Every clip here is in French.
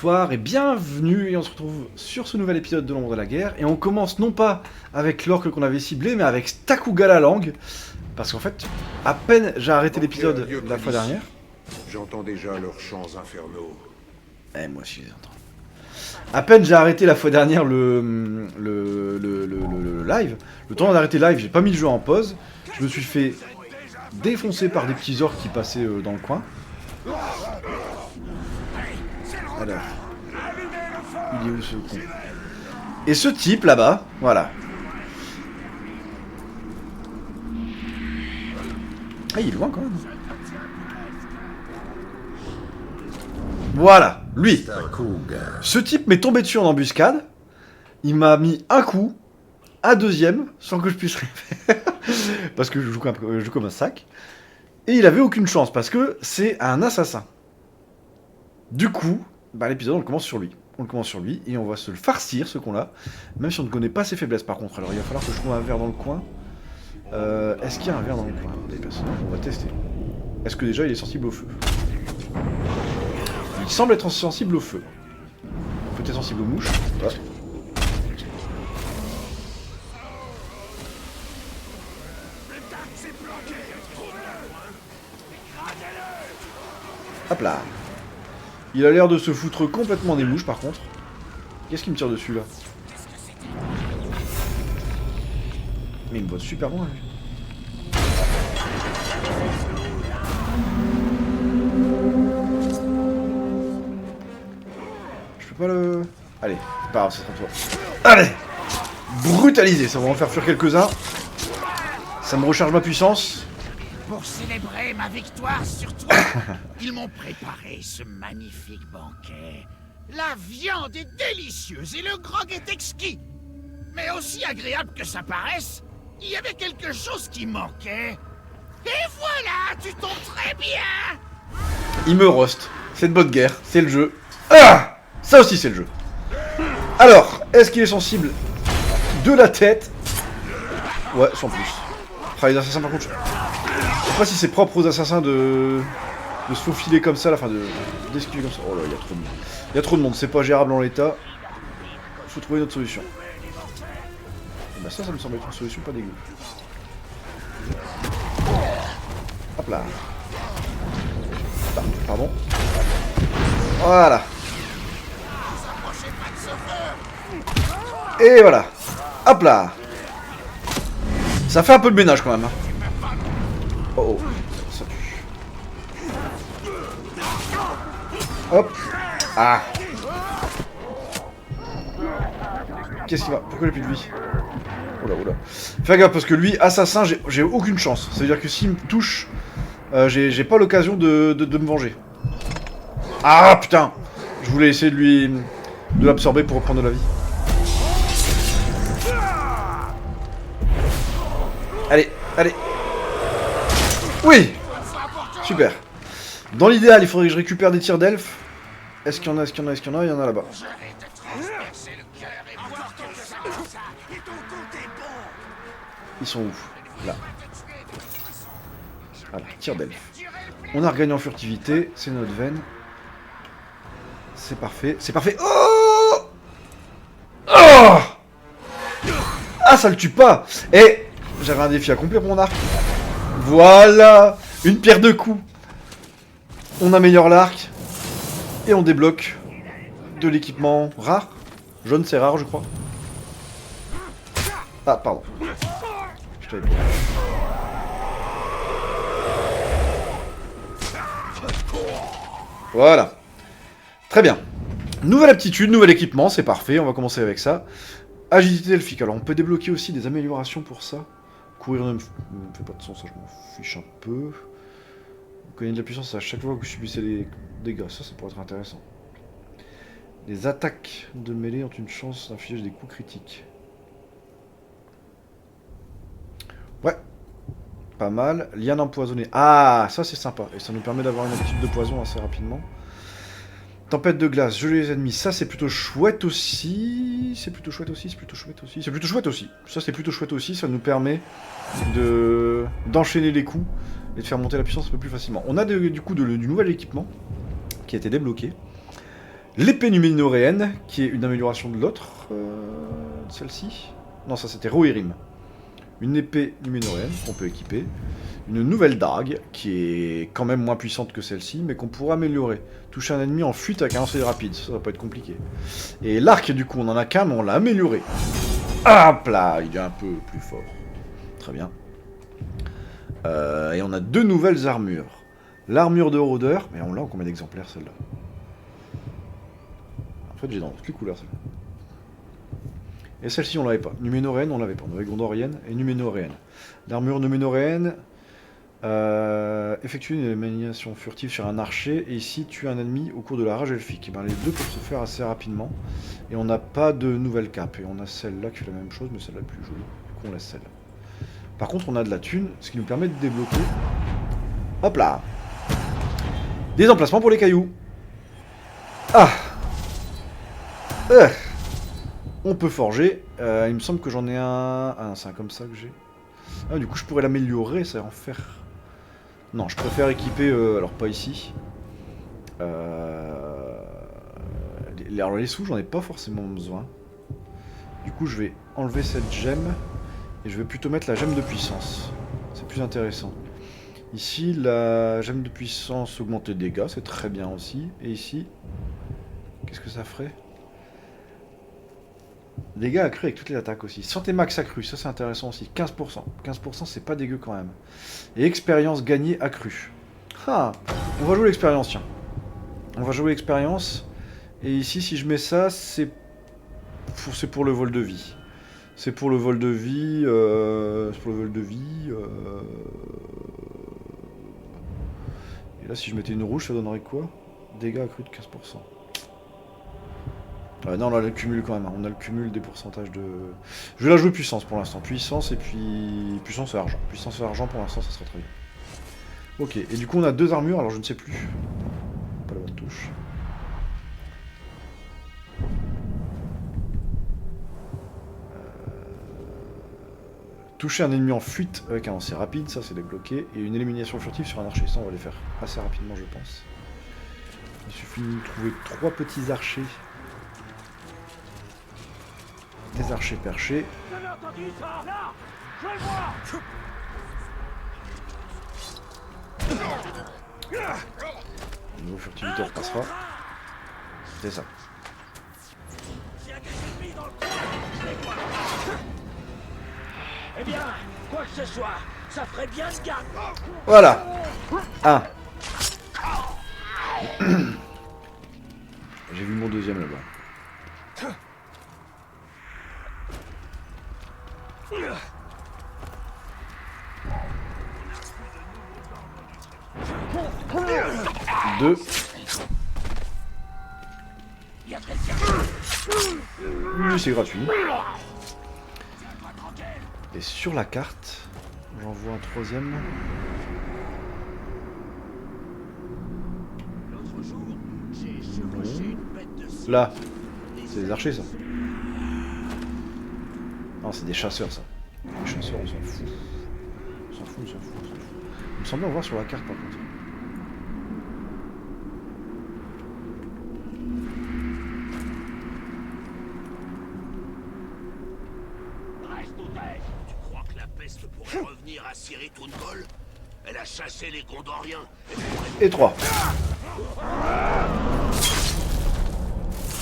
bonsoir et bienvenue, et on se retrouve sur ce nouvel épisode de l'ombre de la guerre, et on commence non pas avec l'orque qu'on avait ciblé, mais avec Stakuga la langue, parce qu'en fait, à peine j'ai arrêté l'épisode la fois dernière... J'entends déjà leurs chants infernaux. Eh, moi aussi je les entends. À peine j'ai arrêté la fois dernière le live, le temps d'arrêter le live, j'ai pas mis le jeu en pause, je me suis fait défoncer par des petits orques qui passaient dans le coin. Alors, il est où ce con? Et ce type là-bas, voilà. Ah, il est loin quand même. Voilà, lui. Ce type m'est tombé dessus en embuscade. Il m'a mis un coup, un deuxième, sans que je puisse rien faire. Parce que je joue comme un sac. Et il avait aucune chance, parce que c'est un assassin. Du coup, bah, l'épisode on le commence sur lui. On le commence sur lui, et on va se le farcir, ce con-là. Même si on ne connaît pas ses faiblesses par contre. Alors il va falloir que je trouve un verre dans le coin. Est-ce qu'il y a un verre dans le coin des personnes? On va tester. Est-ce que déjà il est sensible au feu? Il semble être sensible au feu. Peut-être sensible aux mouches. Ouais. Hop là. Il a l'air de se foutre complètement des mouches par contre. Qu'est-ce qui me tire dessus là? Mais il me voit super loin lui. Je peux pas le... Allez, c'est pas grave, ça sera toi. Allez! Brutalisé, ça va en faire fuir quelques-uns. Ça me recharge ma puissance. Pour célébrer ma victoire sur toi, ils m'ont préparé ce magnifique banquet. La viande est délicieuse et le grog est exquis. Mais aussi agréable que ça paraisse, il y avait quelque chose qui manquait. Et voilà, tu tombes très bien. Il me roast. C'est de bonne guerre, c'est le jeu. Ah! Ça aussi c'est le jeu. Alors, est-ce qu'il est sensible de la tête? Ouais, sans plus. Enfin, les assassins par contre, je sais pas si c'est propre aux assassins de se faufiler comme ça, enfin d'esquiver comme ça. Oh là, il y a trop de monde. Il y a trop de monde, c'est pas gérable en l'état. Faut trouver une autre solution. Et bah ça me semble être une solution pas dégueu. Hop là. Pardon. Voilà. Et voilà. Hop là. Ça fait un peu de ménage quand même. Hein. Oh oh. Ça tue. Hop. Ah. Qu'est-ce qu'il va? Pourquoi j'ai plus de vie? Oula oula. Fais gaffe parce que lui, assassin, j'ai aucune chance. Ça veut dire que s'il me touche, j'ai pas l'occasion de me venger. Ah putain. Je voulais essayer de l'absorber pour reprendre de la vie. Allez, allez. Oui. Super. Dans l'idéal, il faudrait que je récupère des tirs d'elfes. Est-ce qu'il y en a? Est-ce qu'il y en a? Est-ce qu'il y en a? Il y en a là-bas. Ils sont où? Là. Voilà, tir d'elfes. On a regagné en furtivité, c'est notre veine. C'est parfait, c'est parfait. Oh! Oh! Ah, ça le tue pas! Et j'avais un défi accompli pour mon arc. Voilà! Une pierre deux coups. On améliore l'arc. Et on débloque de l'équipement rare. Jaune, c'est rare, je crois. Ah, pardon. Je t'avais dit. Voilà. Très bien. Nouvelle aptitude, nouvel équipement, c'est parfait. On va commencer avec ça. Agilité elfique. Alors, on peut débloquer aussi des améliorations pour ça. Courir ne me fait pas de sens, ça je m'en fiche un peu. Vous gagnez de la puissance à chaque fois que vous subissez des dégâts, ça pourrait être intéressant. Les attaques de mêlée ont une chance d'infliger des coups critiques. Ouais, pas mal. Liane empoisonnée. Ah, ça c'est sympa. Et ça nous permet d'avoir une type de poison assez rapidement. Tempête de glace, geler les ennemis, ça c'est plutôt chouette aussi. C'est plutôt chouette aussi, c'est plutôt chouette aussi. C'est plutôt chouette aussi. Ça c'est plutôt chouette aussi, ça nous permet d'enchaîner les coups et de faire monter la puissance un peu plus facilement. On a du coup du nouvel équipement qui a été débloqué. L'épée numénoréenne, qui est une amélioration de l'autre. Celle-ci. Non, ça c'était Rohirrim. Une épée numénoréenne qu'on peut équiper. Une nouvelle dague, qui est quand même moins puissante que celle-ci, mais qu'on pourra améliorer. Toucher un ennemi en fuite avec un lancer rapide, ça va pas être compliqué. Et l'arc, du coup, on en a qu'un, mais on l'a amélioré. Hop là, il est un peu plus fort. Très bien. Et on a 2 nouvelles armures. L'armure de rôdeur, mais on l'a en combien d'exemplaires celle-là? En fait, j'ai dans toutes les couleurs celle-là. Et celle-ci, on l'avait pas. Numénoréenne, on l'avait pas. On avait gondorienne et numénoréenne. L'armure numénoréenne effectue une élimination furtive sur un archer et ici tue un ennemi au cours de la rage elfique. Et ben, les deux peuvent se faire assez rapidement. Et on n'a pas de nouvelle cape. Et on a celle-là qui fait la même chose, mais celle-là plus jolie. Du coup, on laisse celle-là. Par contre, on a de la thune, ce qui nous permet de débloquer. Hop là! Des emplacements pour les cailloux. Ah! On peut forger. Il me semble que j'en ai un. Ah, c'est un comme ça que j'ai. Ah, du coup, je pourrais l'améliorer, ça en faire. Non, je préfère équiper. Alors, pas ici. Alors, les sous, j'en ai pas forcément besoin. Du coup, je vais enlever cette gemme. Et je vais plutôt mettre la gemme de puissance. C'est plus intéressant. Ici, la gemme de puissance augmente les dégâts, c'est très bien aussi. Et ici, qu'est-ce que ça ferait? Dégâts accrus avec toutes les attaques aussi. Santé max accrue, ça c'est intéressant aussi. 15%. 15% c'est pas dégueu quand même. Et expérience gagnée accrue. Ah, on va jouer l'expérience, tiens. On va jouer l'expérience. Et ici, si je mets ça, c'est pour le vol de vie. C'est pour le vol de vie. C'est pour le vol de vie. Et là, si je mettais une rouge, ça donnerait quoi? Dégâts accrus de 15%. Non, on a le cumul quand même. Hein. On a le cumul des pourcentages de... Je vais la jouer puissance pour l'instant. Puissance et puis... Puissance et argent. Puissance et argent pour l'instant, ça serait très bien. Ok, et du coup, on a 2 armures. Alors, je ne sais plus. Pas la bonne touche. Toucher un ennemi en fuite avec un lancer rapide, ça c'est débloqué. Et une élimination furtive sur un archer, ça on va les faire assez rapidement je pense. Il suffit de trouver 3 petits archers. Des archers perchés. Niveau furtivité on repassera. C'est ça. Eh bien, quoi que ce soit, ça ferait bien de garder. Voilà. 1. J'ai vu mon deuxième là-bas. Deux. C'est gratuit. Et sur la carte, j'en vois un troisième. Là, c'est des archers ça. Non, c'est des chasseurs ça. Les chasseurs, on s'en fout. On s'en fout, on s'en fout, on s'en fout. Il me semblait en voir sur la carte par contre. Tu crois que la peste pourrait revenir à Ciri Tungol? Elle a chassé les Gondoriens. Et 3.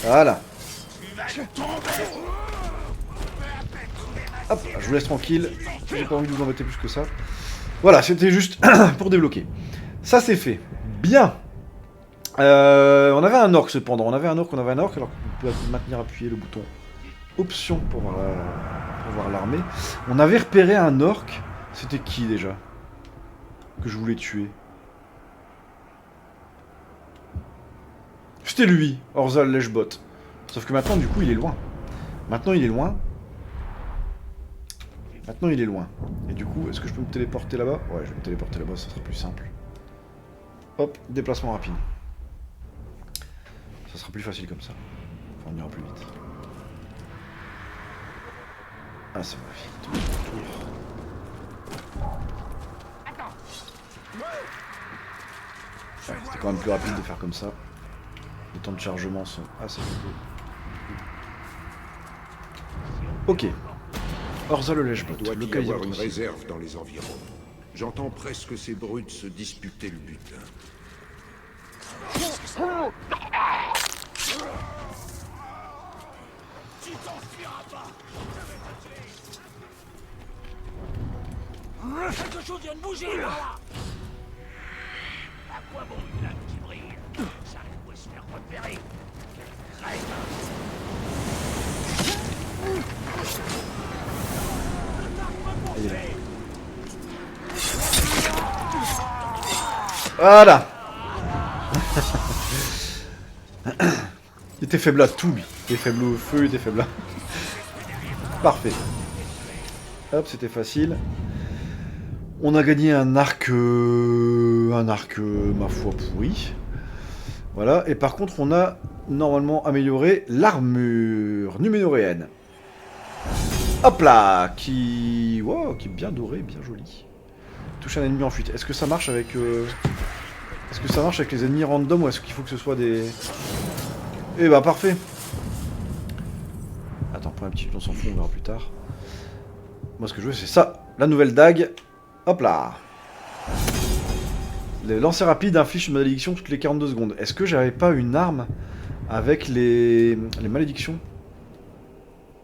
Voilà. Hop, je vous laisse tranquille. J'ai pas envie de vous embêter plus que ça. Voilà, c'était juste pour débloquer. Ça c'est fait. Bien. On avait un orc cependant. On avait un orc. Alors on peut maintenir appuyé le bouton option pour voir l'armée. On avait repéré un orc. C'était qui déjà que je voulais tuer? C'était lui, Orzal Leshbot. Sauf que maintenant, du coup, il est loin. Maintenant, il est loin. Et du coup, est-ce que je peux me téléporter là-bas? Ouais, je vais me téléporter là-bas, ça sera plus simple. Hop, déplacement rapide. Ça sera plus facile comme ça. Enfin, on ira plus vite. Ah, ça va vite. C'était quand même plus rapide de faire comme ça. temps de chargement sont assez courts. Ok. Orza le lèche-bot. Il doit y Localisé avoir une ici. réserve dans les environs. J'entends presque ces brutes se disputer le butin. Tu t'enfuiras pas. Quelque chose vient de bouger là. À quoi bon une lame qui brille? Ça pourrait se faire repérer. Il est là. Voilà. Il était faible à tout lui. Il était faible au feu, il était faible à... Parfait. Hop, c'était facile. On a gagné un arc... ma foi, pourri. Voilà, et par contre, on a normalement amélioré l'armure numénoréenne. Hop là, wow, qui est bien doré, bien joli. Touche un ennemi en fuite. Est-ce que ça marche avec... Est-ce que ça marche avec les ennemis random ou est-ce qu'il faut que ce soit des... Eh bah parfait. Attends, pour un petit... On s'en fout, on verra plus tard. Moi ce que je veux c'est ça. La nouvelle dague. Hop là. Le lancer rapide inflige une malédiction toutes les 42 secondes. Est-ce que j'avais pas une arme avec les malédictions?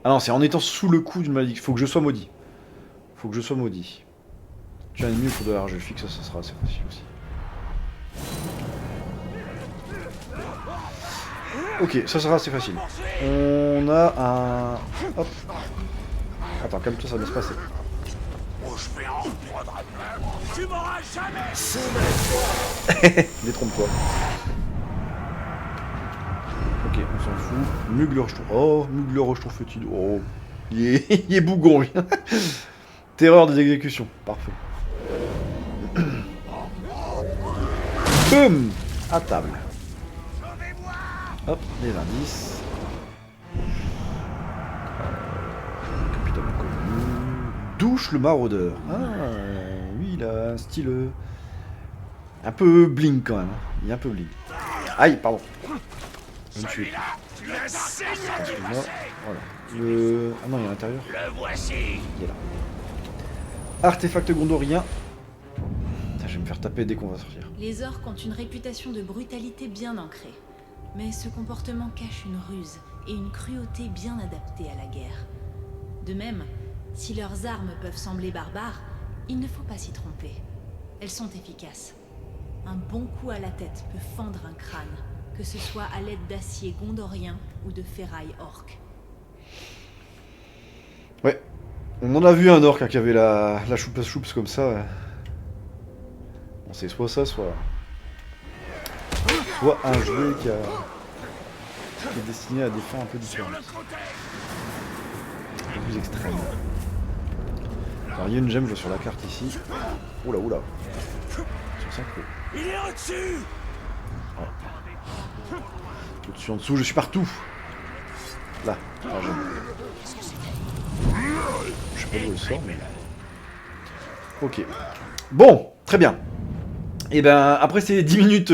Ah non, c'est en étant sous le coup d'une malédiction. Faut que je sois maudit. Faut que je sois maudit. Tu as un ennemi pour de l'argent fixe, ça sera assez facile aussi. Ok, ça sera assez facile. On a un... Hop. Attends, calme-toi, ça va se passer. Tu m'auras jamais. Détrompe-toi. Ok, on s'en fout. Mugler Sturm. Oh, Mugler Sturm fétide. Oh, il est bougon, lui. Terreur des exécutions. Parfait. Boum. À table. Hop, les indices. Capitaine inconnu. Douche le maraudeur. Ah, lui, il a un style... un peu bling quand même. Il est un peu bling. Aïe, pardon. Je me suis... Excuse-moi. Voilà. Ah non, il est à l'intérieur. Le voici. Il est là. Artefact gondorien. Putain, je vais me faire taper dès qu'on va sortir. Les orques ont une réputation de brutalité bien ancrée. Mais ce comportement cache une ruse et une cruauté bien adaptée à la guerre. De même, si leurs armes peuvent sembler barbares, il ne faut pas s'y tromper. Elles sont efficaces. Un bon coup à la tête peut fendre un crâne, que ce soit à l'aide d'acier gondorien ou de ferraille orque. Ouais. On en a vu un orc hein, qui avait la choups comme ça. Bon, c'est soit ça, soit un jouet qui est destiné à des fins un peu différentes. Un peu plus extrêmes. Alors il y a une gemme, je vois sur la carte ici. Oula, oula. Sur 5 coups. Il est au-dessus. Ouais. Au-dessus, en dessous, je suis partout. Là, la gemme. Je sais pas d'où elle sort, mais... Ok. Bon, très bien. Et ben, après ces 10 minutes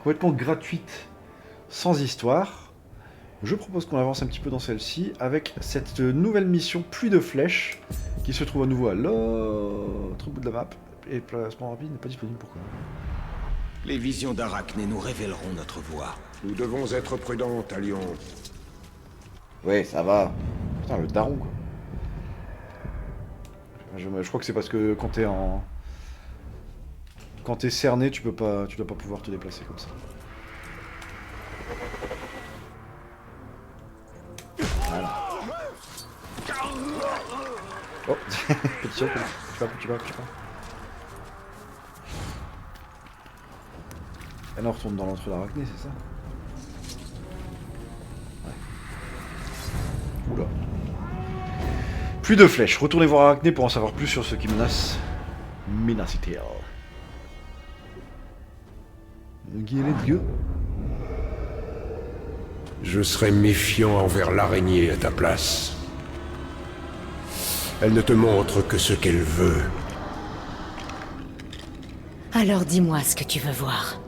complètement gratuites, sans histoire, je propose qu'on avance un petit peu dans celle-ci avec cette nouvelle mission pluie de flèches qui se trouve à nouveau à l'autre bout de la map. Et le placement rapide n'est pas disponible, pourquoi? Les visions d'Arachné nous révéleront notre voie. Nous devons être prudents, Talion. Ouais, ça va. Putain, le daron, quoi. Je crois que c'est parce que quand t'es en... Quand t'es cerné, tu dois pas pouvoir te déplacer comme ça. Voilà. Oh, petit saut, tu vas. Et là on retourne dans l'entre d'Arachné, c'est ça? Ouais. Oula. Plus de flèches. Retournez voir Arachné pour en savoir plus sur ce qui menace Minas Ithil. Ok, let's go. Je serais méfiant envers l'araignée à ta place. Elle ne te montre que ce qu'elle veut. Alors dis-moi ce que tu veux voir.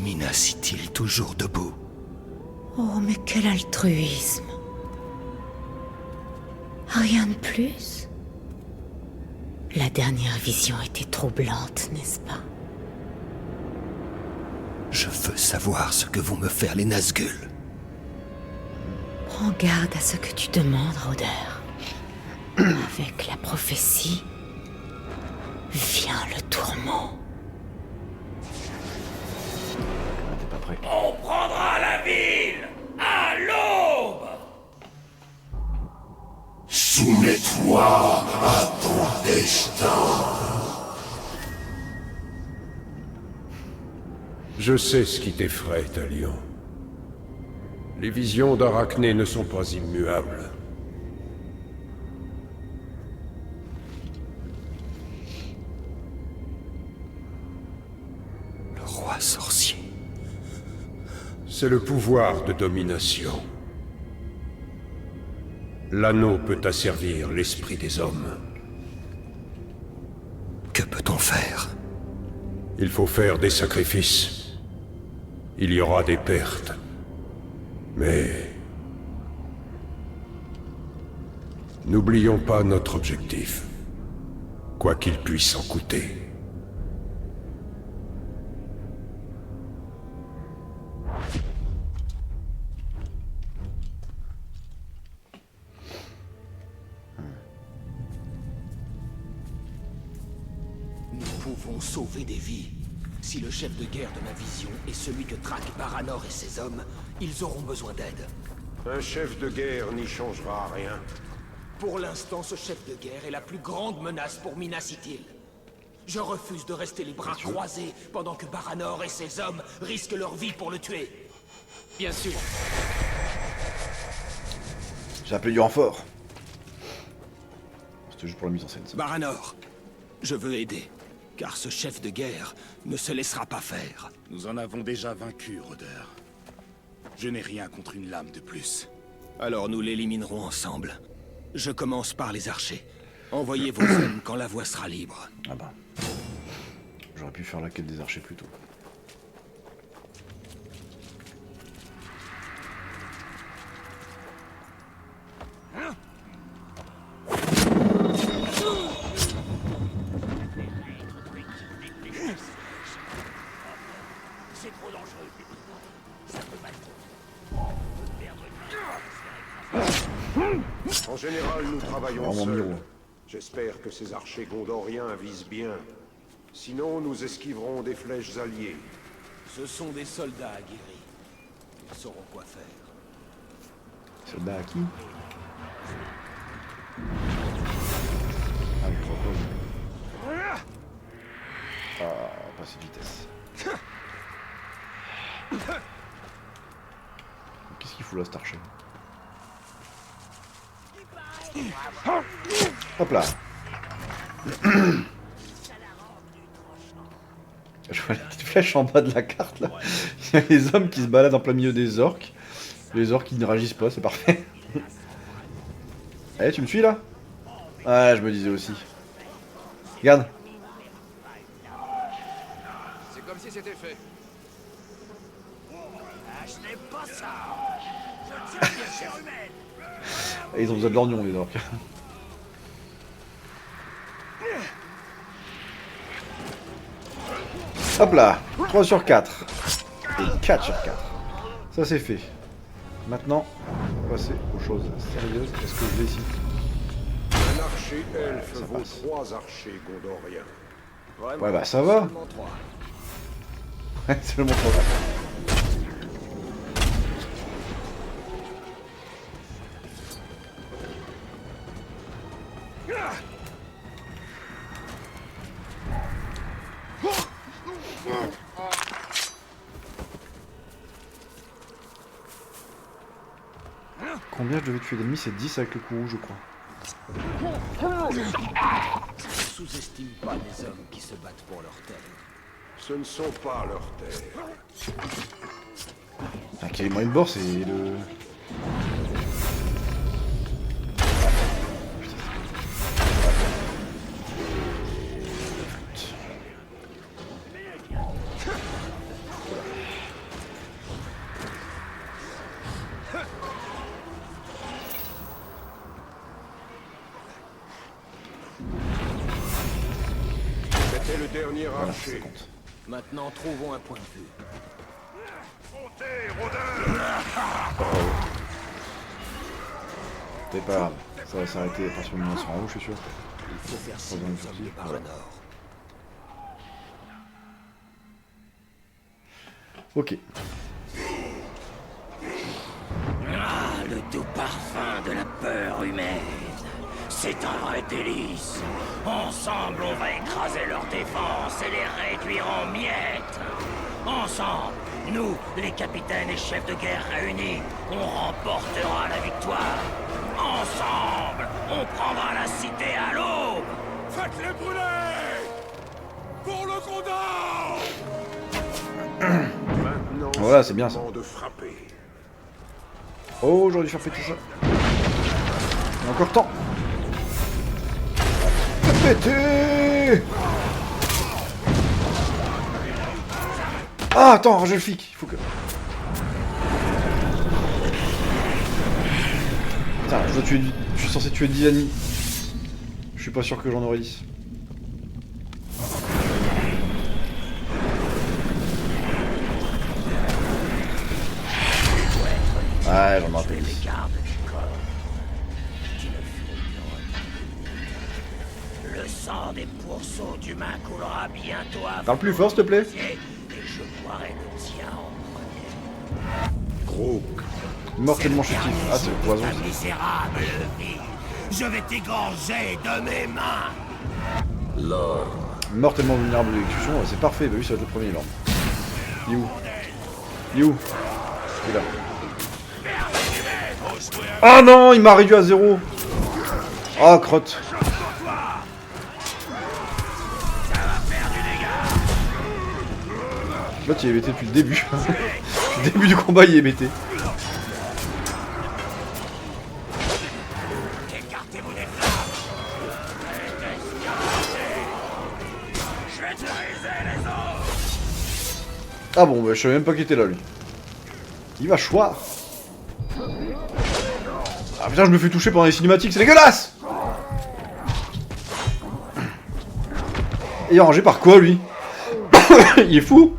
Minas Ithil toujours debout. Oh, mais quel altruisme. Rien de plus. La dernière vision était troublante, n'est-ce pas? Je veux savoir ce que vont me faire les Nazgûl. Prends garde à ce que tu demandes, Rôdeur. Avec la prophétie, vient le tourment. T'es pas prêt. On prendra la ville à l'aube. Soumets-toi à ton destin. Je sais ce qui t'effraie, Talion. Les visions d'Arachné ne sont pas immuables. Le roi sorcier. C'est le pouvoir de domination. L'anneau peut asservir l'esprit des hommes. Que peut-on faire? Il faut faire des sacrifices. Il y aura des pertes. Mais... n'oublions pas notre objectif. Quoi qu'il puisse en coûter. Nous pouvons sauver des vies. Si le chef de guerre de ma vision est celui que traquent Baranor et ses hommes, ils auront besoin d'aide. Un chef de guerre n'y changera rien. Pour l'instant, ce chef de guerre est la plus grande menace pour Minas Ithil. Je refuse de rester les bras croisés pendant que Baranor et ses hommes risquent leur vie pour le tuer. Bien sûr. J'ai appelé du renfort. C'était juste pour la mise en scène, ça. Baranor, je veux aider, car ce chef de guerre ne se laissera pas faire. Nous en avons déjà vaincu, Rôdeur. Je n'ai rien contre une lame de plus. Alors nous l'éliminerons ensemble. Je commence par les archers. Envoyez vos hommes quand la voie sera libre. Ah bah. J'aurais pu faire la quête des archers plus tôt. C'est trop dangereux. Ça peut mal. En général, nous travaillons Vraiment seuls. miro. J'espère que ces archers gondoriens visent bien. Sinon, nous esquiverons des flèches alliées. Ce sont des soldats aguerris. Ils sauront quoi faire. Soldat à qui? Ah, je vois pas. Ah, pas cette vitesse. Qu'est-ce qu'il fout là, cet archer? Hop là. Je vois la petite flèche en bas de la carte là. Il y a les hommes qui se baladent en plein milieu des orques. Les orques qui ne réagissent pas, c'est parfait. Allez, tu me suis là? Ah, je me disais aussi. Regarde. C'est comme si c'était fait. Achetez pas ça. Je tiens bien chair humaine. Et ils ont besoin de l'orgnon, les orques. Hop là, 3 sur 4. Et 4 sur 4. Ça c'est fait. Maintenant, on va passer aux choses sérieuses. Est-ce que je l'ai ici? Un archer elfe ça vaut passe. 3 archers gondoriens. Ouais bah ça va. Seulement 3. Ouais, c'est le mon programme. Combien je devais tuer d'ennemis? C'est 10 avec le coup rouge, je crois. Ne sous-estime pas les hommes qui se battent pour leur terre. Ce ne sont pas leurs terres. Ah, quel est le moyen de bord, c'est le... C'est le dernier Voilà, ça archer. compte. Maintenant, trouvons un point de vue. C'est pas grave. Ça va s'arrêter à partir du moment où on sera en haut, je suis sûr. Il faut faire Pas signe besoin de aux hommes sortir. de Baranor. Ok. Ah, le doux parfum de la peur humaine. C'est un vrai délice. Ensemble, on va écraser leurs défenses et les réduire en miettes. Ensemble, nous, les capitaines et chefs de guerre réunis, on remportera la victoire. Ensemble, on prendra la cité à l'aube. Faites-les brûler! Pour le Gondor! Maintenant, Voilà, c'est bien ça. le moment de frapper. Oh, j'aurais dû faire péter ça. Il y a encore temps. Fais péter. Ah, attends, j'ai le flic. Il faut que... Putain, je dois tuer... Je suis censé tuer 10 ennemis. Je suis pas sûr que j'en aurai 10. Ouais, j'en aurai pas 10. Les gardes du corps, qui ne feront le sang des pourceaux d'humains coulera bientôt à Parle plus fort, s'il te plaît. et je boirai le tien en premier. Gros. Mortellement chétif. Ah, c'est le poison. Ta misérable vie, je vais t'égorger de mes mains. Mortellement vulnérable à l'exécution. C'est parfait. Bah oui, ça va être le premier, Lord. Il est où? Il est où? Il est là. Ah non, il m'a réduit à 0. Ah, crotte. L'autre il est bêté depuis le début. Depuis le début du combat il est bêté. Écartez-vous des flammes. Je vais te briser les os. Ah bon, bah je savais même pas qu'il était là lui. Il va choir. Ah putain, je me fais toucher pendant les cinématiques, c'est dégueulasse. Et arrangé par quoi lui? Il est fou.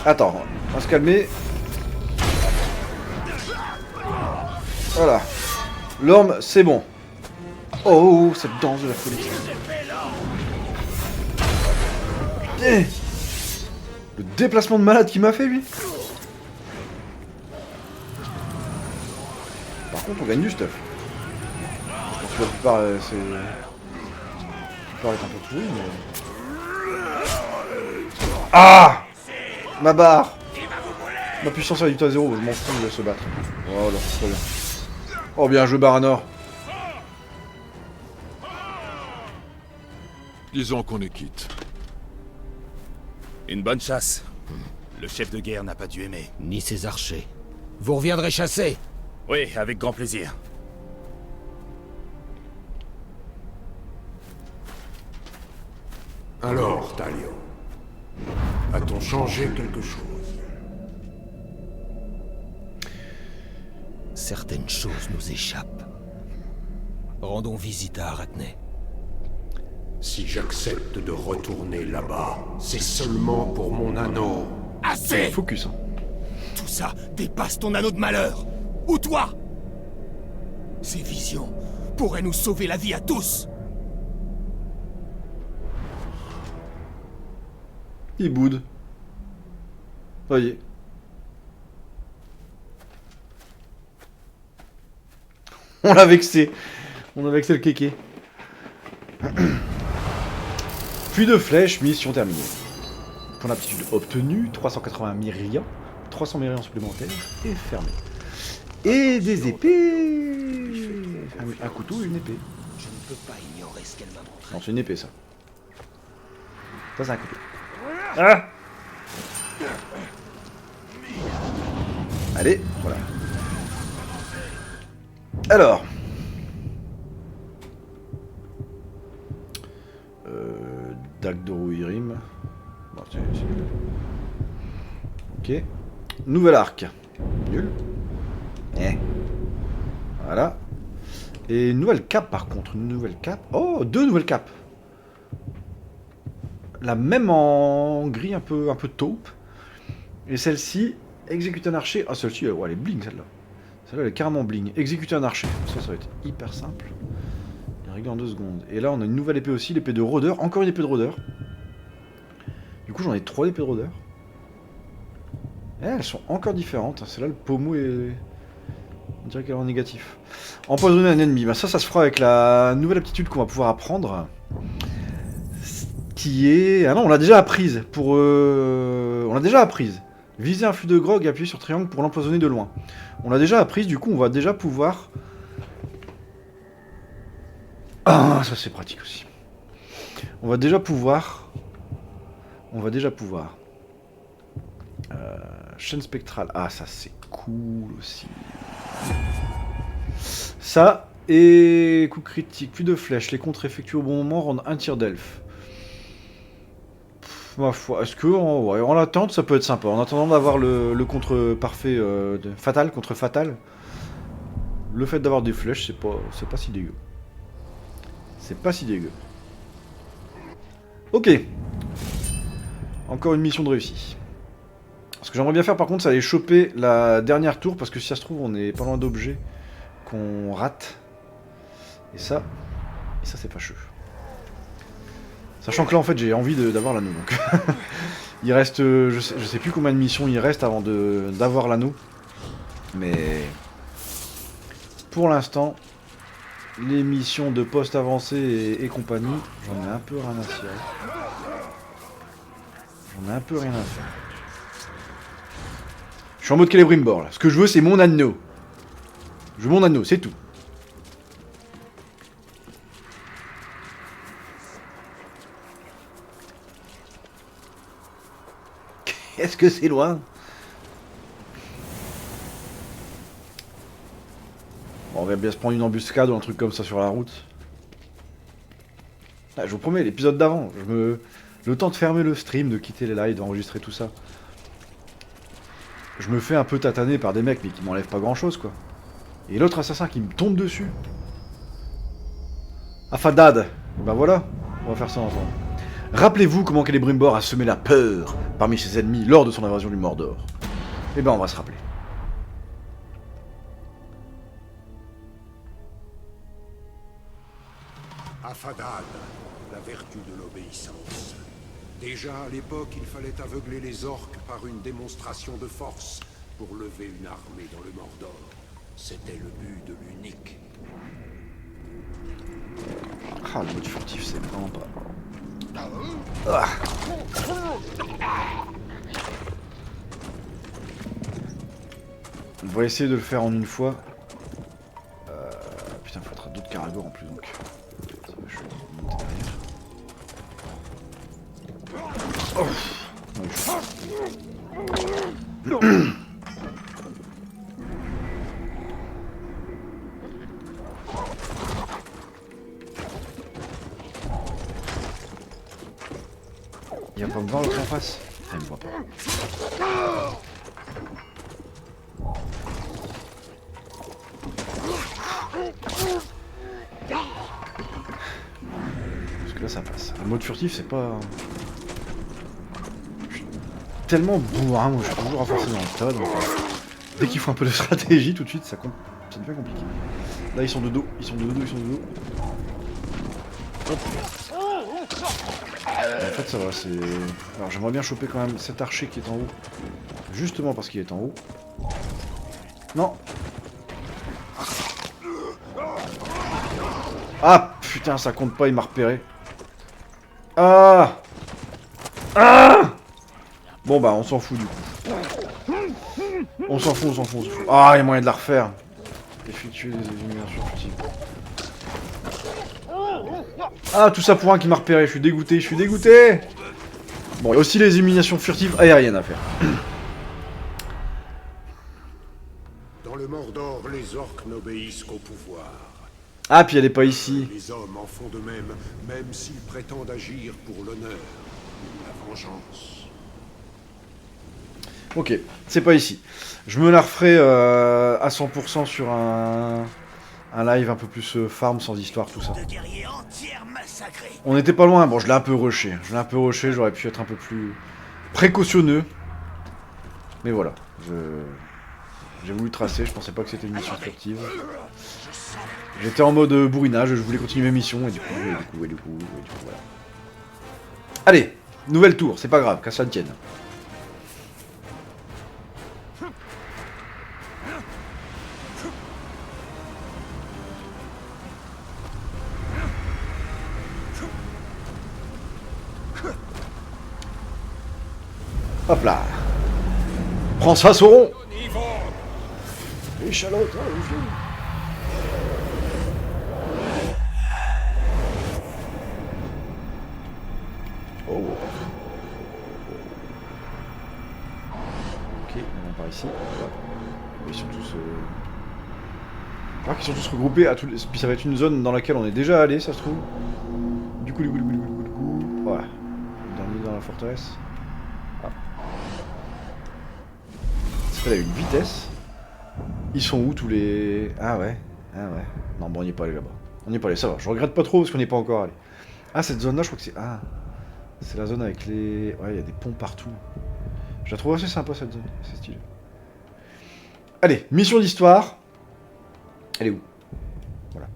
Attends, on va se calmer. Voilà. L'orme, c'est bon. Oh, cette danse de la folie. Putain. Le déplacement de malade qu'il m'a fait, lui. Par contre, on gagne du stuff. Je pense que la plupart, c'est... La plupart est un peu pourri, mais... Ah! Ma barre! Ma puissance est réduite à 0, je m'en fous de se battre. Voilà, très bien. Oh bien joué Baranor. Disons qu'on est quitte. Une bonne chasse. Le chef de guerre n'a pas dû aimer. Ni ses archers. Vous reviendrez chasser? Oui, avec grand plaisir. Alors, Talion, a-t-on changé quelque chose? Certaines choses nous échappent. Rendons visite à Arachné. Si j'accepte de retourner là-bas, c'est seulement pour mon anneau. Assez! Focus. Hein. Tout ça dépasse ton anneau de malheur! Ou toi! Ces visions pourraient nous sauver la vie à tous! Il boude. Voyez. On l'a vexé. On a vexé le kéké. Puis de flèches, mission terminée. Pour l'aptitude obtenue, 380 myriens, 300 myriens supplémentaires et fermé. Et des épées. Un couteau et une épée. Je ne peux pas ignorer ce qu'elle m'a montré. Non, c'est une épée ça. Ça, c'est un couteau. Ah! Allez, voilà. Alors. Dagdoru Irim. Bon, c'est nul. Ok. Nouvel arc. Nul. Eh. Voilà. Et une nouvelle cape par contre, une nouvelle cape. Oh, 2 nouvelles capes. La même en gris un peu taupe. Et celle-ci, exécuter un archer. Ah, celle-ci, ouais, elle est bling celle-là. Celle-là, elle est carrément bling. Exécuter un archer. Ça va être hyper simple. Il règle en 2 secondes. Et là, on a une nouvelle épée aussi, l'épée de rôdeur. Encore une épée de rôdeur. Du coup, j'en ai 3 épées de rôdeur. Et elles sont encore différentes. Celle-là, le pommeau est... On dirait qu'elle est en négatif. Empoisonner un ennemi. Bah, ça se fera avec la nouvelle aptitude qu'on va pouvoir apprendre. Qui est... Ah non, on l'a déjà apprise. On l'a déjà apprise. Viser un flux de grog et appuyer sur triangle pour l'empoisonner de loin. On l'a déjà apprise, du coup, on va déjà pouvoir... Ah, ça c'est pratique aussi. On va déjà pouvoir... Chaîne spectrale. Ah, ça c'est cool aussi. Ça, et coup critique, plus de flèches. Les contres effectués au bon moment rendent un tir d'elfe. Ma foi, est-ce que en l'attente ça peut être sympa. En attendant d'avoir le contre parfait fatal contre fatal, le fait d'avoir des flèches, c'est pas si dégueu. C'est pas si dégueu. Ok. Encore une mission de réussie. Ce que j'aimerais bien faire par contre, c'est aller choper la dernière tour, parce que si ça se trouve, on est pas loin d'objets qu'on rate. Et ça c'est fâcheux. Sachant que là, en fait, j'ai envie d'avoir l'anneau, donc... il reste... je sais plus combien de missions il reste avant d'avoir l'anneau. Mais... Pour l'instant, les missions de poste avancé et compagnie, j'en ai un peu rien à cirer. J'en ai un peu rien à faire. Je suis en mode Celebrimbor, là. Ce que je veux, c'est mon anneau. Je veux mon anneau, c'est tout. Est-ce que c'est loin? Bon, on va bien se prendre une embuscade ou un truc comme ça sur la route. Ah, je vous promets, l'épisode d'avant, le temps de fermer le stream, de quitter les lives, d'enregistrer tout ça. Je me fais un peu tataner par des mecs, mais qui m'enlèvent pas grand chose, quoi. Et l'autre assassin qui me tombe dessus. Afadad. Ben voilà, on va faire ça ensemble. Rappelez-vous comment Celebrimbor a semé la peur parmi ses ennemis lors de son invasion du Mordor. Eh ben on va se rappeler. Afadad, la vertu de l'obéissance. Déjà à l'époque, il fallait aveugler les orques par une démonstration de force pour lever une armée dans le Mordor. C'était le but de l'unique. Ah, le mode furtif, c'est vraiment pas... Ah. On va essayer de le faire en une fois. Putain, il faudra d'autres caragors en plus, donc... Ça va, je vais monter derrière. Oh. Il va pas me voir l'autre en face. Ah, il me voit pas. Parce que là ça passe. Le mode furtif c'est pas... Je suis tellement bourrin, moi je suis toujours renforcé dans le tas, donc dès qu'il faut un peu de stratégie tout de suite ça devient compliqué. Là ils sont de dos, ils sont de dos. Hop. En fait ça va, c'est... Alors j'aimerais bien choper quand même cet archer qui est en haut. Justement parce qu'il est en haut. Non. Ah putain ça compte pas, il m'a repéré. Ah. Bon bah on s'en fout du coup. On s'en fout. Ah il y a moyen de la refaire. Effectuer des éliminations futiles. Ah, tout ça pour un qui m'a repéré, je suis dégoûté. Bon, il y a aussi les éliminations furtives aériennes à faire. Dans le Mordor, les orques n'obéissent qu'au pouvoir. Ah, puis elle est pas ici. Les hommes en font de même s'ils prétendent agir pour l'honneur, la vengeance. Ok, c'est pas ici. Je me la referai à 100% sur un un live un peu plus farm, sans histoire, tout ça. De guerriers entiers massacrés. On n'était pas loin, bon je l'ai un peu rushé. J'aurais pu être un peu plus précautionneux. Mais voilà, j'ai voulu tracer, je pensais pas que c'était une mission furtive. J'étais en mode bourrinage, je voulais continuer mes missions, et du coup, voilà. Allez, nouvelle tour, c'est pas grave, qu'à ça ne tienne. Hop là. Prends ça, Sauron. Échalote, hein, le vieux. Oh. Ok, on va par ici. Voilà. Ils sont tous... Alors qu'ils sont tous regroupés à tous les... Puis ça va être une zone dans laquelle on est déjà allé, ça se trouve. Du coup. Voilà. Le dernier dans la forteresse. Ah. Ça a une vitesse. Ils sont où tous les... Ah ouais. Non, bon, on n'y est pas allé là-bas. On n'y est pas allé, ça va. Je regrette pas trop parce qu'on n'y est pas encore allé. Ah, cette zone-là, je crois que c'est... Ah. C'est la zone avec les... Ouais, il y a des ponts partout. Je la trouve assez sympa, cette zone. C'est stylé. Allez, mission d'histoire. Elle est où? Voilà.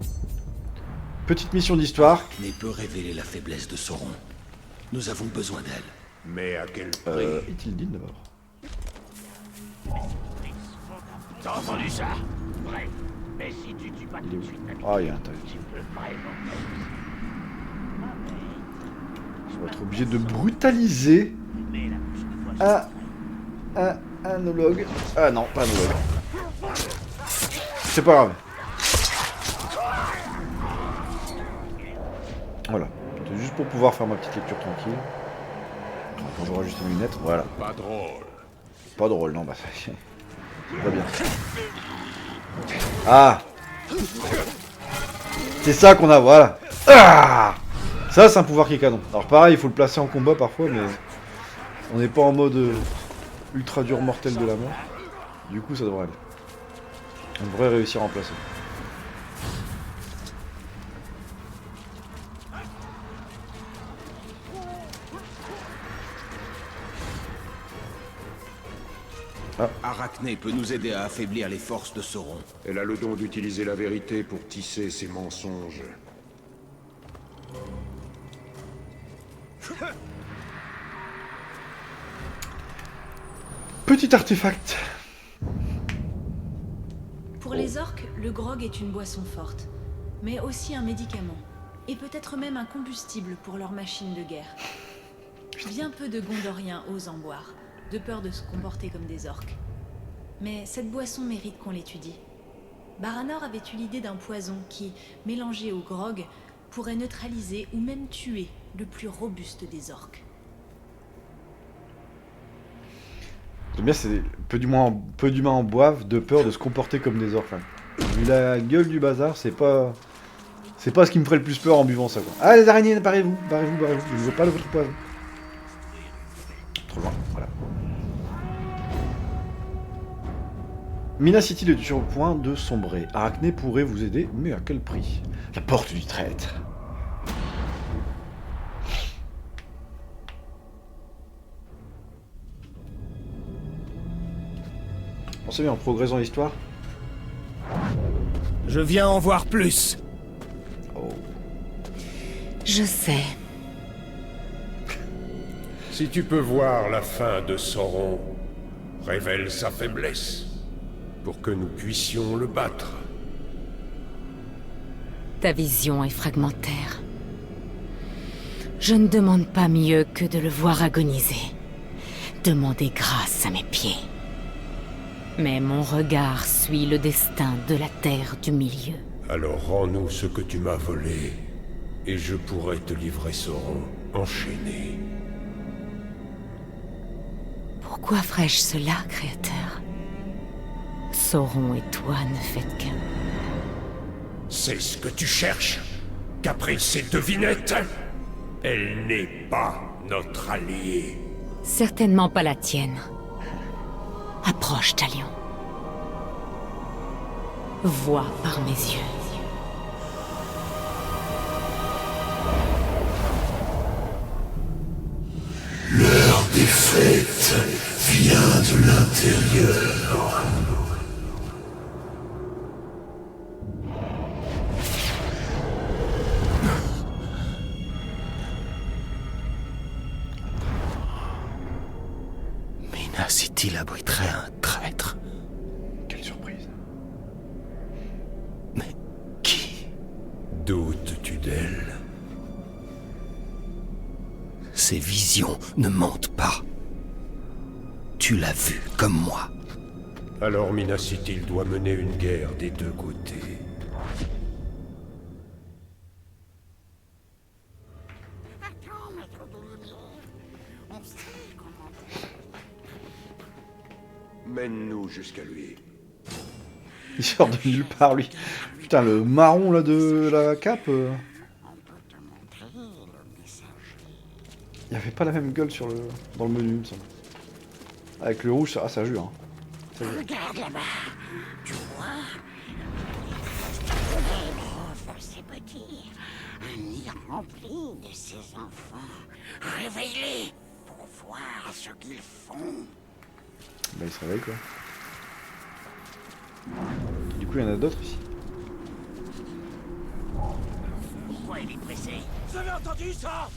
Petite mission d'histoire. Arachné peut révéler la faiblesse de Sauron. Nous avons besoin d'elle. Mais à quel prix? Ithildin d'abord. T'as entendu ça? Bref, mais si tu tues pas tout de suite, Ah, il y a un tas. tu peux vraiment... Je vais être obligé de brutaliser un anologue. Ah non, pas un anologue. C'est pas grave. Voilà. C'est juste pour pouvoir faire ma petite lecture tranquille. Quand j'aurai juste mes lunettes, voilà. Pas drôle. Pas drôle, non, bah ça va bien. Ah! C'est ça qu'on a, voilà. Ah! Ça, c'est un pouvoir qui est canon. Alors pareil, il faut le placer en combat parfois, mais on n'est pas en mode ultra dur mortel de la mort. Du coup, ça devrait aller. On devrait réussir à en placer. Arachné peut nous aider à affaiblir les forces de Sauron. Elle a le don d'utiliser la vérité pour tisser ses mensonges. Petit artefact. Pour les orques, le grog est une boisson forte, mais aussi un médicament, et peut-être même un combustible pour leur machine de guerre. Bien peu de Gondoriens osent en boire, de peur de se comporter comme des orques. Mais cette boisson mérite qu'on l'étudie. Baranor avait eu l'idée d'un poison qui, mélangé au grog, pourrait neutraliser ou même tuer le plus robuste des orques. J'aime bien, c'est peu d'humains en boivent de peur de se comporter comme des orques. Vu la gueule du bazar, c'est pas ce qui me ferait le plus peur en buvant ça, quoi. Ah, les araignées, barrez-vous. Je ne veux pas de votre poison. Trop loin, voilà. Minas City est sur le point de sombrer. Arachné pourrait vous aider, mais à quel prix? La porte du traître. Pensez bien, en progressant l'histoire. Je viens en voir plus. Oh. Je sais. Si tu peux voir la fin de Sauron, révèle sa faiblesse, pour que nous puissions le battre. Ta vision est fragmentaire. Je ne demande pas mieux que de le voir agoniser. Demander grâce à mes pieds. Mais mon regard suit le destin de la Terre du Milieu. Alors rends-nous ce que tu m'as volé, et je pourrai te livrer Sauron enchaîné. Pourquoi ferais-je cela, Créateur? Sauron et toi ne faites qu'un. C'est ce que tu cherches? Qu'après ces devinettes, elle n'est pas notre alliée. Certainement pas la tienne. Approche, Talion. Vois par mes yeux. défaite vient de l'intérieur. Mina City abriterait un traître. Quelle surprise. Mais qui? Doutes-tu d'elle? Ses visions ne mentent pas. Tu l'as vu comme moi. Alors Minas Ithil doit mener une guerre des deux côtés. Attends, maître de lumière. On sait comment... Mène-nous jusqu'à lui. Il sort de nulle part, lui. Putain, le marron, là, de la cape... On peut te montrer le messager. Il avait pas la même gueule dans le menu, il me semble. Avec le rouge, ça jure. Hein. Regarde là-bas. Tu vois? Pauvre, ces petits. Un nid rempli de ses enfants. Réveille-les pour voir ce qu'ils font. Bah, il se réveille, quoi. Du coup, il y en a d'autres ici. Pourquoi il est pressé? Vous avez entendu ça?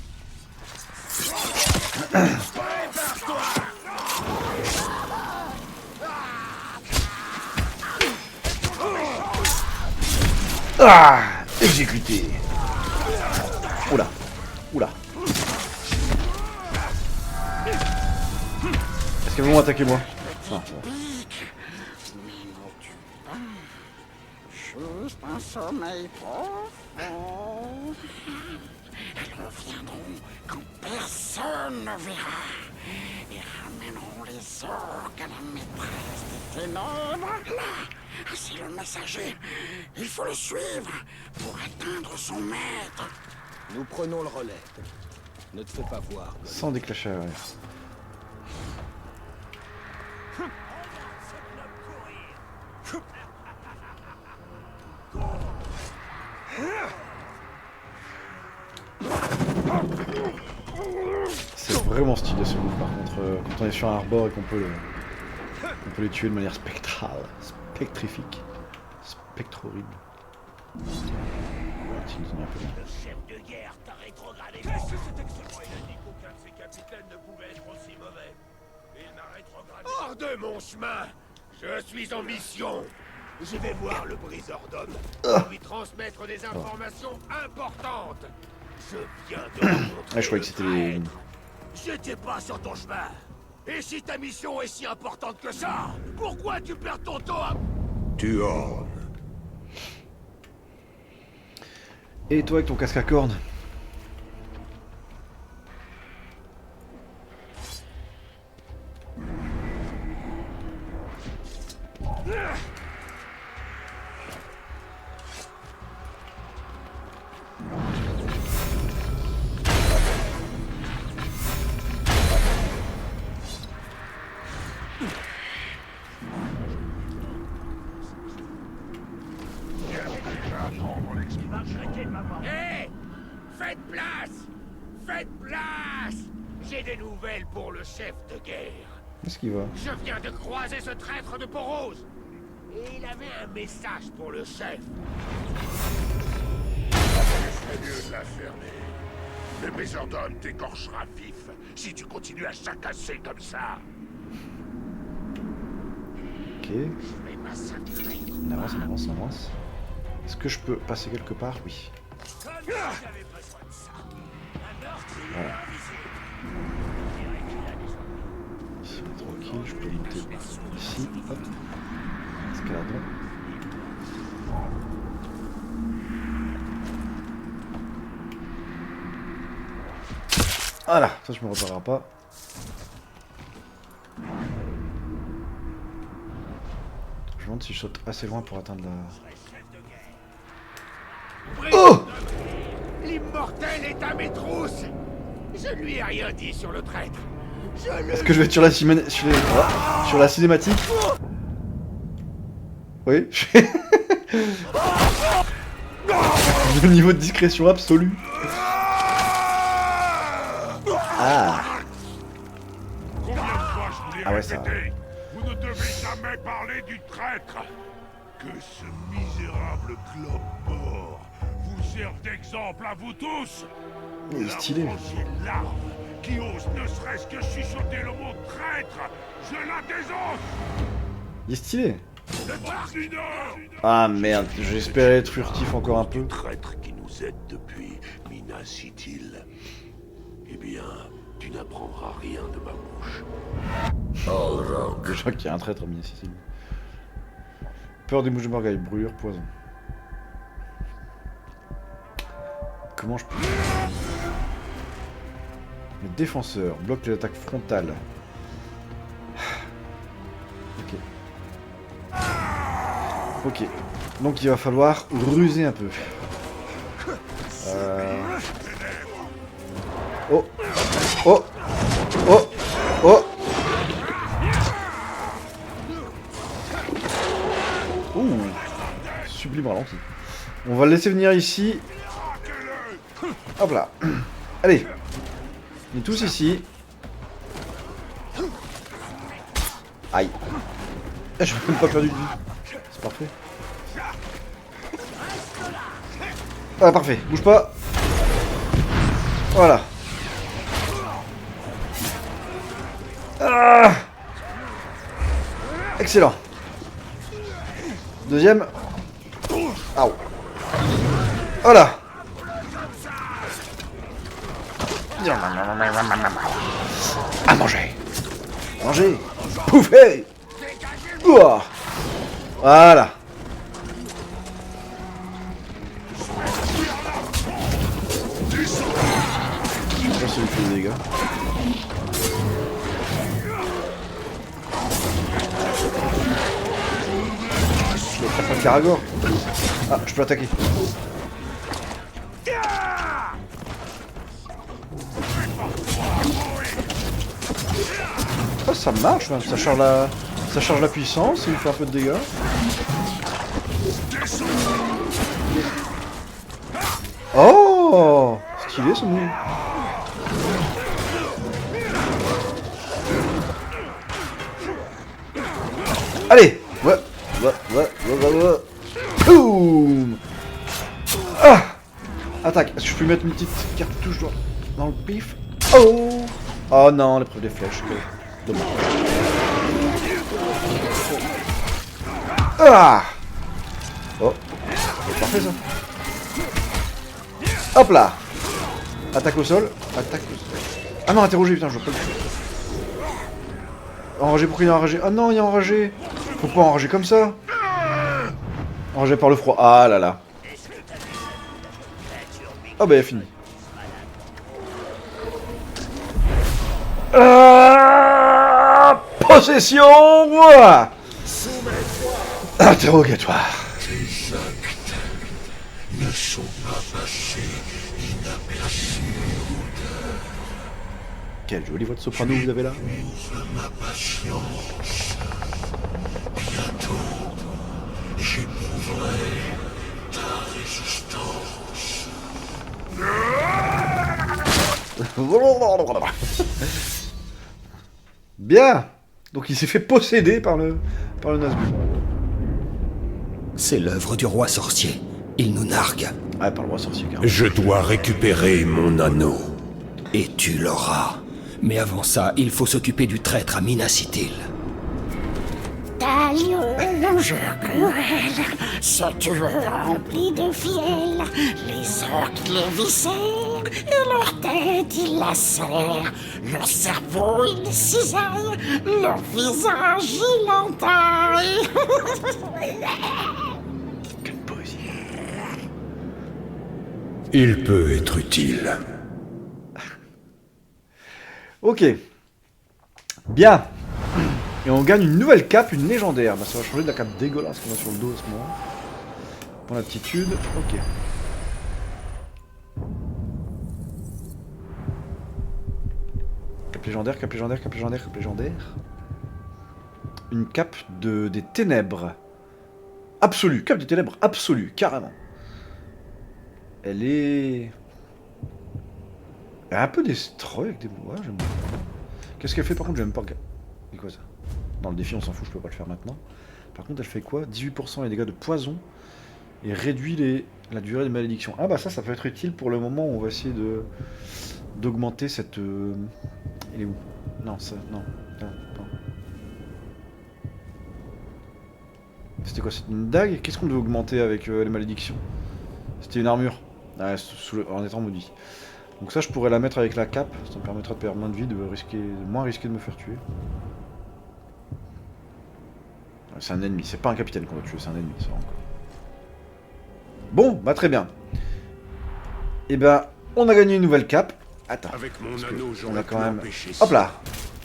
Ah, exécuté. Oula. Oula. Est-ce qu'elles vont attaquer moi? Non. Juste un sommeil profond. Elles reviendront quand personne ne verra. Et ramèneront les orques à la maîtresse des ténèbres. Là, c'est le messager. Il faut le suivre pour atteindre son maître. Nous prenons le relais. Ne te fais pas voir. Sans déclencher. Ouais. C'est vraiment stylé ce move par contre, quand on est sur un arbor et qu'on peut les tuer de manière spectrale, spectrifique, spectre-horrible. Ouais, il nous en est un peu bien. Le chef de guerre t'a rétrogradé. Qu'est-ce que c'était que ce mot? Il a dit qu'aucun de ses capitaines ne pouvait être aussi mauvais. Il m'a rétrogradé. Hors de mon chemin! Je suis en mission! Je vais voir le briseur d'hommes pour lui transmettre des informations importantes. Je viens de rencontrer Ah, je croyais que c'était les... J'étais pas sur ton chemin. Et si ta mission est si importante que ça, pourquoi tu perds ton temps à... Tu ornes. Et toi avec ton casque à cornes? Hé! Faites place! Faites place! J'ai des nouvelles pour le chef de guerre. Qu'est-ce qu'il va? Je viens de croiser ce traître de Poros. Et il avait un message pour le chef. Il serait mieux de la fermer. Le Majordome t'écorchera vif si tu continues à chacasser comme ça. Ok. Je vais massacrer. On avance, on avance, on avance. Est-ce que je peux passer quelque part? Oui. Comme si j'avais besoin de ça. Un meurtrier Voilà. invisible. Ici on est tranquille, je peux monter ici, hop. Escaladons. Voilà, ça je me reparerai pas. Je me demande si je saute assez loin pour atteindre la... Oh! L'immortel est à mes trousses. Je ne lui ai rien dit sur le traître. Est-ce que je vais être sur la, sur la cinématique? Oui. Le niveau de discrétion absolu. Ah. Ah ouais, ça... répéter. Vous ne devez jamais parler du traître. Que ce misérable clope-mort vous serve d'exemple à vous tous. Il est stylé. La grossière larve qui ose ne serait-ce que chuchoter le mot traître, je la désose. Il est stylé. Le Tarsinor. Ah merde, j'espérais être furtif encore un peu. Traître qui nous aide depuis Minas Ithil. Eh bien, tu n'apprendras rien de ma bouche. Je crois qu'il y a un traître à Minas Ithil. Peur des mouches de Morgaï, brûlure, poison. Comment je peux... Le défenseur bloque les attaques frontales. Ok. Ok. Donc il va falloir ruser un peu. Oh. Oh. Oh. Oh. Ouh. Sublime ralenti. On va le laisser venir ici. Hop là. Allez. On est tous ici. Aïe. Je n'ai même pas perdu de vie. C'est parfait. Ah, parfait. Bouge pas. Voilà. Ah. Excellent. Deuxième. Aouh. Voilà. À manger. Manger. Bouffer. Ouah. Voilà. Ça, c'est lui fait des dégâts. Je vais faire un Caragor. Ah, je peux l'attaquer. Ah, ça marche, même. Ça charge la puissance, il fait un peu de dégâts. Oh, stylé ce move. Allez, ouais. Boum. Ah. Attaque. Est-ce que je peux mettre une petite cartouche dans le pif? Oh. Oh non, l'épreuve des flèches. Dommage. Ah. Oh. C'est parfait ça. Hop là. Attaque au sol. Attaque au sol. Ah non, interroger, putain, je vois pas le coup. Enragé, pourquoi il est enragé? Ah non, il est enragé. Faut pas enrager comme ça. Enragé par le froid. Ah là là. Ah bah il a fini. Possession. Ouah. Interrogatoire. Tes actes ne sont pas passés inaperçus. Quelle jolie voix de soprano vous avez là. Ma patience. Bientôt, j'éprouverai ta résistance. Bien. Donc il s'est fait posséder par le Nazgûl. C'est l'œuvre du roi sorcier. Il nous nargue. Ah, par le roi sorcier, carrément. Je dois récupérer mon anneau. Et tu l'auras. Mais avant ça, il faut s'occuper du traître à Minas Ithil. Talion, longeur cruel, ce tueur rempli de fiel, les orques les viscèrent, et leur tête il lacère, leur cerveau il cisaille, leur visage il entaille. Quelle poésie. Il peut être utile. Ok. Bien. Et on gagne une nouvelle cape, une légendaire. Bah, ça va changer de la cape dégueulasse qu'on a sur le dos à ce moment. Pour l'attitude. Ok. Cape légendaire, cape légendaire, cape légendaire, cape légendaire. Une cape des ténèbres. Absolue. Cape des ténèbres absolue, carrément. Elle est... Elle a un peu destroy avec des... Ouais, j'aime bien. Qu'est-ce qu'elle fait par contre? J'aime pas. C'est quoi ça? Dans le défi, on s'en fout, je peux pas le faire maintenant. Par contre, elle fait quoi? 18% les dégâts de poison et réduit la durée de malédiction. Ah bah ça peut être utile pour le moment où on va essayer d'augmenter cette... Elle est où? Non, ça... Non. Non. C'était quoi? C'était une dague? Qu'est-ce qu'on devait augmenter avec les malédictions? C'était une armure. Ah, en étant maudit. Donc ça, je pourrais la mettre avec la cape. Ça me permettra de perdre moins de vie, de moins risquer de me faire tuer. C'est un ennemi, c'est pas un capitaine qu'on va tuer, c'est un ennemi, ça encore. Bon, bah très bien. Et bah, on a gagné une nouvelle cape. Attends, Avec mon anneau, on a quand même... empêcher Hop là.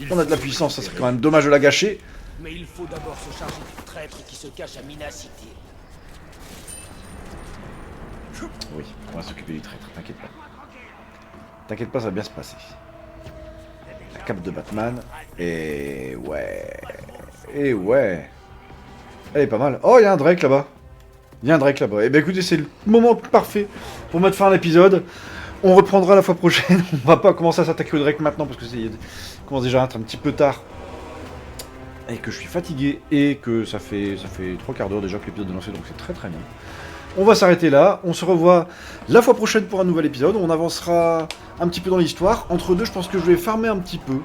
On a de la puissance, ça serait quand même dommage de la gâcher. Mais il faut d'abord se charger du traître qui se cache à Minas Ithil. Oui, on va s'occuper du traître, t'inquiète pas. T'inquiète pas, ça va bien se passer. La cape de Batman. Et ouais. Et ouais. Elle est pas mal. Oh, il y a un Drake là-bas. Il y a un Drake là-bas. Et ben écoutez, c'est le moment parfait pour mettre fin à l'épisode. On reprendra la fois prochaine. On va pas commencer à s'attaquer au Drake maintenant parce que c'est commence déjà à être un petit peu tard. Et que je suis fatigué. Et que ça fait 3 quarts d'heure déjà que l'épisode est lancé. Donc c'est très très bien. On va s'arrêter là. On se revoit la fois prochaine pour un nouvel épisode. On avancera un petit peu dans l'histoire. Entre deux, je pense que je vais farmer un petit peu.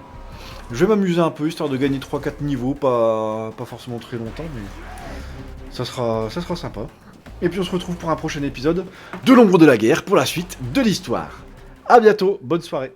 Je vais m'amuser un peu, histoire de gagner 3-4 niveaux, pas forcément très longtemps, mais ça sera sympa. Et puis on se retrouve pour un prochain épisode de l'ombre de la guerre, pour la suite de l'histoire. A bientôt, bonne soirée.